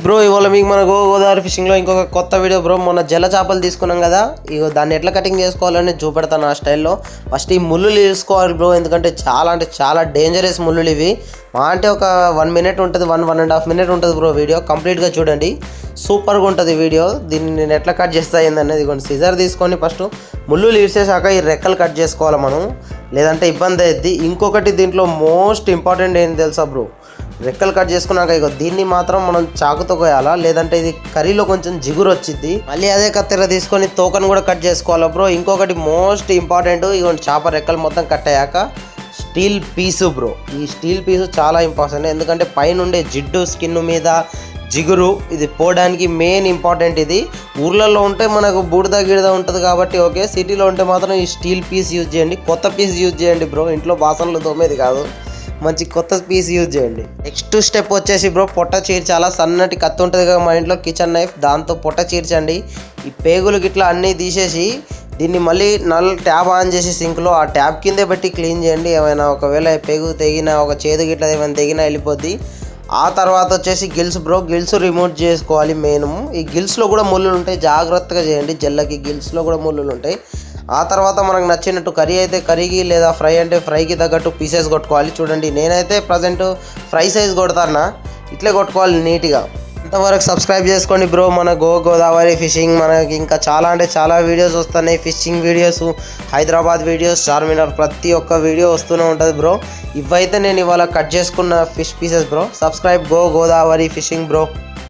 Bro ఇవాళ మీకు మన గోదావరి ఫిషింగ్లో ఇంకొక కొత్త వీడియో బ్రో. మొన్న జల్ల చేపలు తీసుకున్నాం కదా, ఇగో దాన్ని ఎట్లా కటింగ్ చేసుకోవాలని చూపెడతాను ఆ స్టైల్లో. ఫస్ట్ ఈ ముళ్ళులు తీసుకోవాలి బ్రో, ఎందుకంటే చాలా డేంజరస్ ముళ్ళులు ఇవి. అంటే ఒక 1 minute ఉంటుంది, 1.5 minutes ఉంటుంది బ్రో. వీడియో కంప్లీట్గా చూడండి, సూపర్గా ఉంటుంది వీడియో. దీన్ని నేను ఎట్లా కట్ చేస్తా ఏందనేది ఇదిగోండి. సిజర్ తీసుకొని ఫస్ట్ ముళ్ళు తీసేసాక ఈ రెక్కలు కట్ చేసుకోవాలి మనం, లేదంటే ఇబ్బంది అవుద్ది. ఇంకొకటి దీంట్లో మోస్ట్ ఇంపార్టెంట్ ఏంటి తెలుసా బ్రో, రెక్కలు కట్ చేసుకున్నాక ఇగో దీన్ని మాత్రం మనం చాకుతో కోయాలా, లేదంటే ఇది కర్రీలో కొంచెం జిగురు వచ్చింది. మళ్ళీ అదే కత్తెర తీసుకొని తోకను కూడా కట్ చేసుకోవాలా బ్రో. ఇంకొకటి మోస్ట్ ఇంపార్టెంట్, ఇగోండి చేప రెక్కలు మొత్తం కట్ అయ్యాక స్టీల్ పీసు బ్రో. ఈ స్టీల్ పీసు చాలా ఇంపార్టెంట్, ఎందుకంటే పైనుండే జిడ్డు స్కిన్ మీద జిగురు ఇది పోవడానికి మెయిన్ ఇంపార్టెంట్. ఇది ఊర్లలో ఉంటే మనకు బూడిద గిడిద ఉంటుంది కాబట్టి ఓకే, సిటీలో ఉంటే మాత్రం ఈ స్టీల్ పీస్ యూజ్ చేయండి, కొత్త పీస్ యూజ్ చేయండి బ్రో. ఇంట్లో బాసనలు తోమేది కాదు, మంచి కొత్త పీస్ యూజ్ చేయండి. నెక్స్ట్ స్టెప్ వచ్చేసి బ్రో, పొట్ట చీర్చాలా. సన్నటి కత్తి ఉంటుంది కదా మన ఇంట్లో, కిచెన్ నైఫ్, దాంతో పొట్ట చీర్చండి. ఈ పేగులు గిట్లా అన్నీ తీసేసి దీన్ని మళ్ళీ ట్యాప్ ఆన్ చేసి సింక్లో ఆ ట్యాప్ కిందే పెట్టి క్లీన్ చేయండి. ఏమైనా ఒకవేళ పేగు తెగినా, ఒక చేదు గిట్లా ఏమైనా తెగినా వెళ్ళిపోద్ది. ఆ తర్వాత వచ్చేసి గిల్స్ బ్రో, గిల్స్ రిమూవ్ చేసుకోవాలి మెయిన్. ఈ గిల్స్లో కూడా ముళ్ళులు ఉంటాయి, జాగ్రత్తగా చేయండి. జల్లకి గిల్స్లో కూడా ముళ్ళులు ఉంటాయి. ఆ తర్వాత మనకు నచ్చినట్టు కర్రీ అయితే కర్రీకి, లేదా ఫ్రై అంటే ఫ్రైకి తగ్గట్టు పీసెస్ కొట్టుకోవాలి. చూడండి నేనైతే ప్రజెంట్ ఫ్రై సైజ్ కొడతానా, ఇట్లే కొట్టుకోవాలి నీట్గా. అంతవరకు సబ్స్క్రైబ్ చేసుకోండి బ్రో. మన గోదావరి ఫిషింగ్ మనకి ఇంకా చాలా వీడియోస్ వస్తున్నాయి. Fishing videos, Hyderabad videos, Charminar, ప్రతి ఒక్క వీడియో వస్తూనే ఉంటుంది బ్రో. ఇవైతే నేను ఇవాళ కట్ చేసుకున్న fish pieces bro. Subscribe Godavari fishing bro.